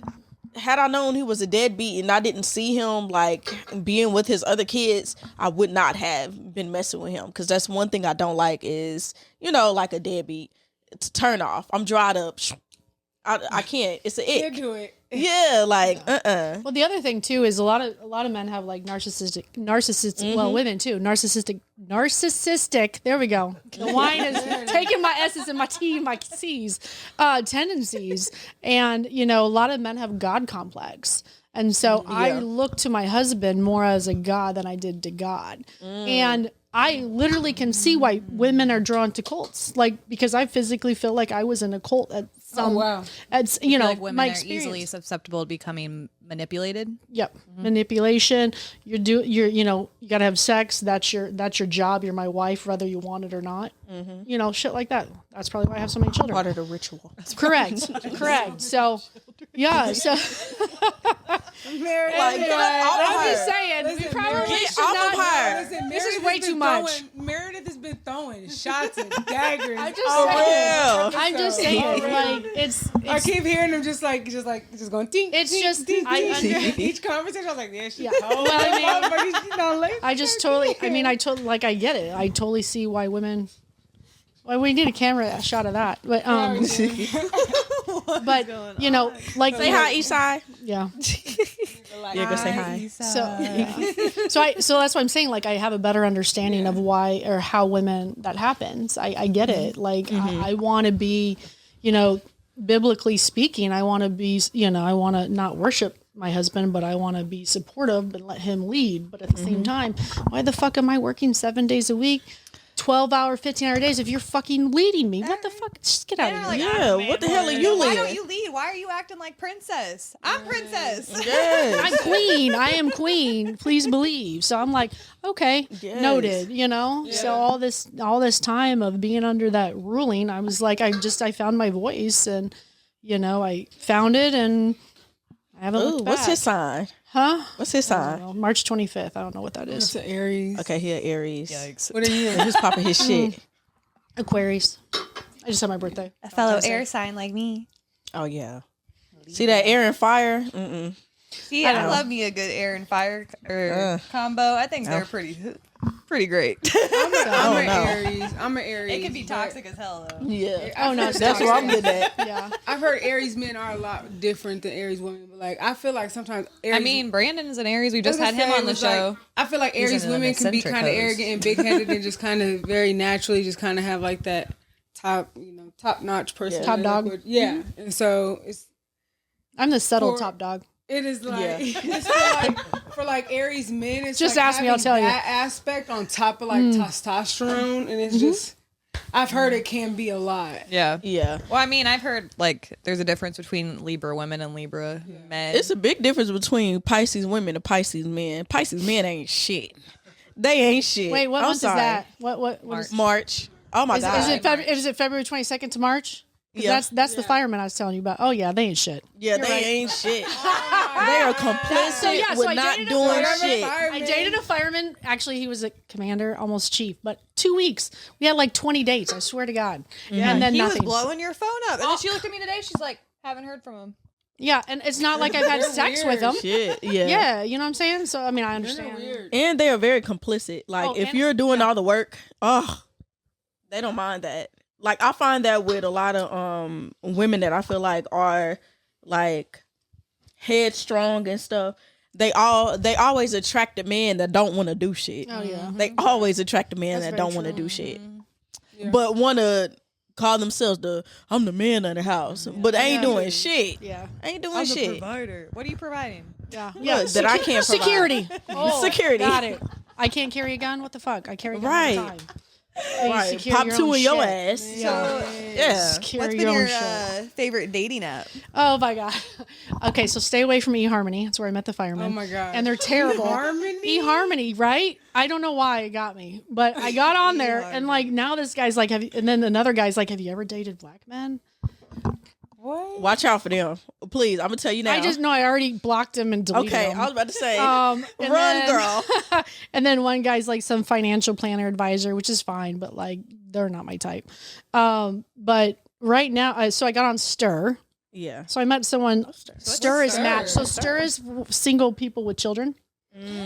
had I known he was a deadbeat and I didn't see him like being with his other kids, I would not have been messing with him. Because that's one thing I don't like is, you know, like a deadbeat. It's a turn off. I'm dried up. I can't. It's an ick. Can't do it. Yeah, like Well, the other thing too is a lot of men have like narcissistic. Well, women too. Narcissistic. There we go. The wine is taking my S's and my T and my C's tendencies, and you know, a lot of men have God complex, and so I look to my husband more as a God than I did to God, and I literally can see why women are drawn to cults, like because I physically feel like I was in a cult at some. At you know, like women my are experience. easily susceptible to becoming manipulated. Yep, manipulation. You gotta have sex. That's your job. You're my wife, whether you want it or not. You know, shit like that. That's probably why I have so many children. part of the ritual. Correct. So, yeah. So, Meredith, I'm just saying, we probably should not. Listen, This is Meredith way has too been much. Meredith has been throwing shots and daggers. I'm just saying, Already. like it's. I keep hearing them just going tink. It's tink, just- tink, I tink. under- Each conversation. I was like, yeah, she. Yeah. Well, I just totally. I mean, I get it. I totally see why women. Well, we need a camera shot of that, but but you know, like Say hi, Esai. yeah. Yeah, go say hi. So that's what I'm saying. Like, I have a better understanding of why or how women that happens. I get it. Like, I want to be, you know, biblically speaking, I want to be, you know, I want to not worship my husband, but I want to be supportive and let him lead. But at the same time, why the fuck am I working 7 days a week? 12-hour, 15-hour days if you're fucking leading me. What the fuck? Just get out of here. like, Yeah, what the hell are you Why leading? don't you lead? Why are you acting like princess? I'm princess. Yes. I'm queen. I am queen. Please believe. So I'm like, okay, Yes. noted. You know. So all this time of being under that ruling, I was like, I found my voice, and you know, I found it, and I haven't looked back. What's his sign? Huh? What's his sign? Well, March 25th. I don't know what that It's is. an Aries. Okay, he an Aries. Yikes. What are you? He's popping his shit. Aquarius. I just had my birthday. A fellow air sign like me. Oh yeah. See that air and fire? Mm-mm. See, I love me a good air and fire combo. I think they're pretty great. I'm an know. Aries. I'm an Aries. It can be but toxic as hell though. Yeah. Oh no, That's what I'm good at. Yeah. I've heard Aries men are a lot different than Aries women. But like, I feel like sometimes Aries. I mean, Brandon is an Aries. We just I was had gonna him say, on the it was like- show. I feel like Aries an women can be eccentric kind of host. arrogant and big-headed and just kind of very naturally just kind of have like that top-notch person. Top dog. Yeah. And so I'm the subtle For- top dog. it is like, Yeah. it's for like Aries men, it's Just like ask me, I'll having tell you. that aspect on top of like testosterone, and it's just, I've heard it can be a lot. Yeah. Yeah. Well, I mean, I've heard like there's a difference between Libra women and Libra men. It's a big difference between Pisces women and Pisces men. Pisces men ain't shit. They ain't shit. Wait, what I'm month sorry. is that? What is March. Oh my god. is it February 22nd to March? 'Cause Yeah. that's the fireman I was telling you about. Oh yeah, they ain't shit. Yeah, they ain't shit. They are complicit So, yeah, so with I not dated a doing fireman. shit. I dated a fireman. Actually, he was a commander, almost chief. But 2 weeks, we had like 20 dates. I swear to God. Yeah. And then he nothing. was blowing your phone up, and then she looked at me today. She's like, "Haven't heard from him." Yeah, and it's not like I've had sex with him. Shit. Yeah. Yeah, you know what I'm saying. So I mean, I understand. Weird. And they are very complicit. Like Oh, if and- you're doing all the work, they don't mind that. Like I find that with a lot of women that I feel like are like headstrong and stuff. They always attract a man that don't want to do shit. Oh yeah. They always attract a man That's that very don't want to true. do shit. Yeah. But want to call themselves I'm the man of the house, but ain't doing shit. Yeah. Ain't doing shit. Provider. What are you providing? Yeah. Look, that I can't provide. Security. Oh, Security. Got it. I can't carry a gun. What the fuck? I carry a gun all the Right. time. Right. Secure Pop your two own in your shit. ass. Yeah. Yeah. Secure What's your been own your shit. favorite dating app? Oh my god. Okay, so stay away from eHarmony. That's where I met the firemen. Oh my God. And they're terrible. eHarmony? eHarmony, right? I don't know why it got me, but I got on there and like now this guy's like, and then another guy's like, have you ever dated black men? Watch out for them. Please, I'm gonna tell you now. I just know I already blocked him and deleted Okay, him. I was about to say, And run, then- girl. And then one guy's like some financial planner advisor, which is fine, but like they're not my type. But right now, so I got on Stir. Yeah. So I met someone. Stir is Stir? matched. So Stir is single people with children.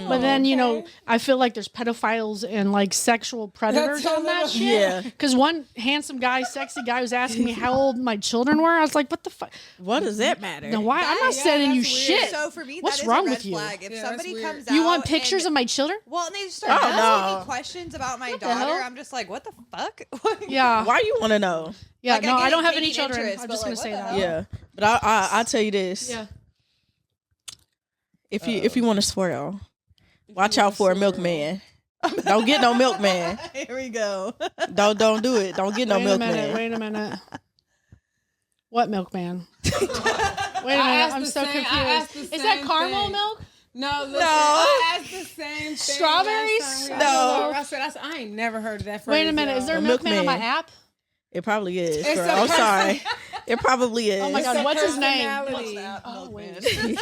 But then, you know, I feel like there's pedophiles and like sexual predators That's on that shit. Yeah. Because one handsome guy, sexy guy was asking me how old my children were. I was like, what the fuck? What does that matter? No, why? I'm not Yeah, sending you that's weird. shit. So for me, What's that is wrong a red with you? flag. If Yeah, somebody that's weird. comes out, You want pictures and, of my children? Well, and they just start Oh, asking no. me questions about my the daughter. hell? I'm just like, what the fuck? Yeah. Why you want to know? Yeah, Like, I no, get I it don't have any taking children. interest, I'm but, just like, going to say what that. the Yeah, but I'll tell you this. Yeah. If you want to swirl, watch out for a milkman. Don't get no milkman. Here we go. Don't do it. Don't get no Wait a minute. milkman. Wait a minute. What milkman? Wait a I minute. asked I'm the so same- I asked confused. the Is that same caramel thing. milk? No, listen, No. I asked the same thing. Strawberries? last time. No. I said, I ain't never heard of that phrase. Wait a minute. Is there a A milkman on my milkman. app? It probably is. It's Girl. a I'm person- sorry. It probably is. Oh my God. What's his name? Personality. Oh, wait.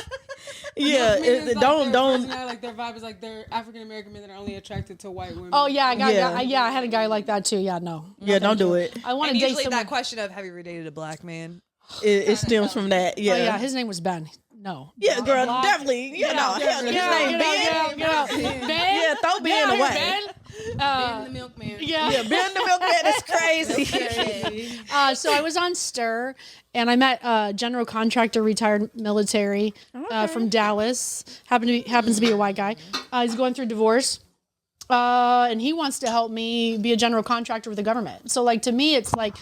Yeah. Milkmen is like Don't. their personality, like their vibe is like they're African American men that are only attracted to white women. Oh, yeah. I got Yeah. yeah, I had a guy like that too. Yeah, no. Yeah. Don't do it. I want And to date usually someone. that question of have you ever dated a black man? It stems from that. Yeah. Oh, yeah. His name was Ben. No. Yeah, girl. Block. Definitely. Yeah. No. Hell, his Get name out, Ben. get out. Ben? Yeah. Throw Ben Yeah, away. Ben? Ben the milkman. Yeah. Yeah. Ben the milkman is crazy. So I was on Stir, and I met a general contractor, retired military from Dallas. Happens to be a white guy. He's going through divorce. And he wants to help me be a general contractor with the government. So like to me, it's like,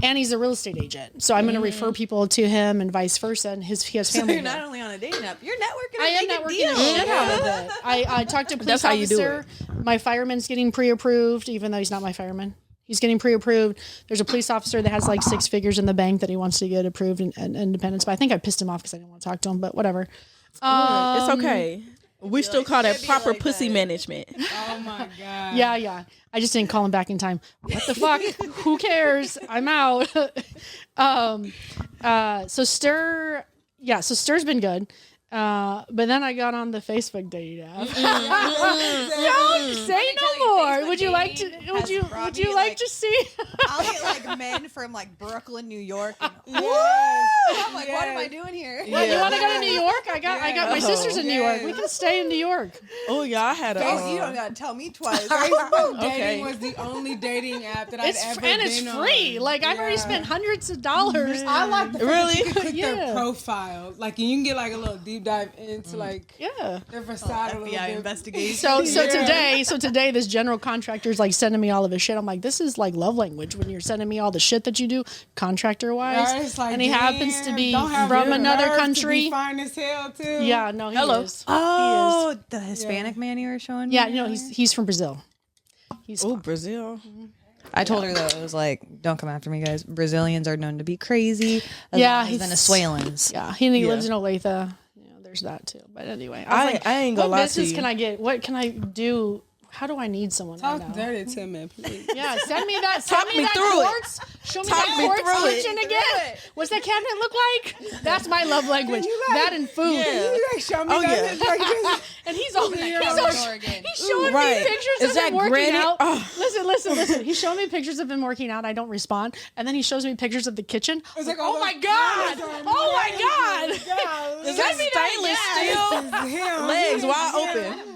and he's a real estate agent. So I'm going to refer people to him and vice versa. And he has family. So you're there. not only on a dating app, you're networking. I am networking the shit out of it. I talked to a police That's how you do officer. My fireman's getting pre-approved, even though he's not my fireman. He's getting pre-approved. There's a police officer that has like 6 figures in the bank that he wants to get approved and independence. But I think I pissed him off because I didn't want to talk to him. But whatever. It's okay. We still call that proper pussy management. Oh my God. Yeah. I just didn't call him back in time. What the fuck? Who cares? I'm out. So Stir's been good. But then I got on the Facebook dating app. Don't say no more. Would you like to? Would you like to see? I'll get like men from like Brooklyn, New York. And, I'm like, what am I doing here? What, you want to go to New York? I got my sisters in New York. We can stay in New York. Oh yeah, I had Face, you a. don't gotta tell me twice. Facebook Okay. dating was the only dating app that I'd ever been It's on. free. Like I've already spent hundreds of dollars. I like the fact Really? that you can click Yeah. their profile. Like, and you can get like a little deep dive into like Yeah. their facade a little FBI bit. investigation. So today this general contractor's like sending me all of his shit. I'm like, this is like love language when you're sending me all the shit that you do contractor wise. Yeah, it's like, and he happens to be don't have from the another nerve to country. be fine as hell too. Yeah, no, he Hello. is. Oh, the Hispanic man you were showing me? Yeah, no, he's from Brazil. He's Oh, Brazil. I told her though, it was like, don't come after me, guys. Brazilians are known to be crazy. As Yeah, long as he's- Venezuelans. yeah, he lives in Olathe. Yeah, there's that too. But anyway, I was like, I ain't gonna what lie to business you. can I get? What can I do? How do I need someone Talk right now? dirty to me, please. Yeah, send me that. Talk me through it. quartz. Show me Talk that me quartz through it. kitchen again. What's that cabinet look like? That's my love language. That and food. You like show me Oh, that? yeah. Like, just, And he's showing Right. me pictures Is of that him working granite? out. Oh. Listen. He's showing me pictures of him working out. I don't respond. And then he shows me pictures of the kitchen. it's like, Oh my God! Oh my God! Is that stainless steel? Him. Legs wide open.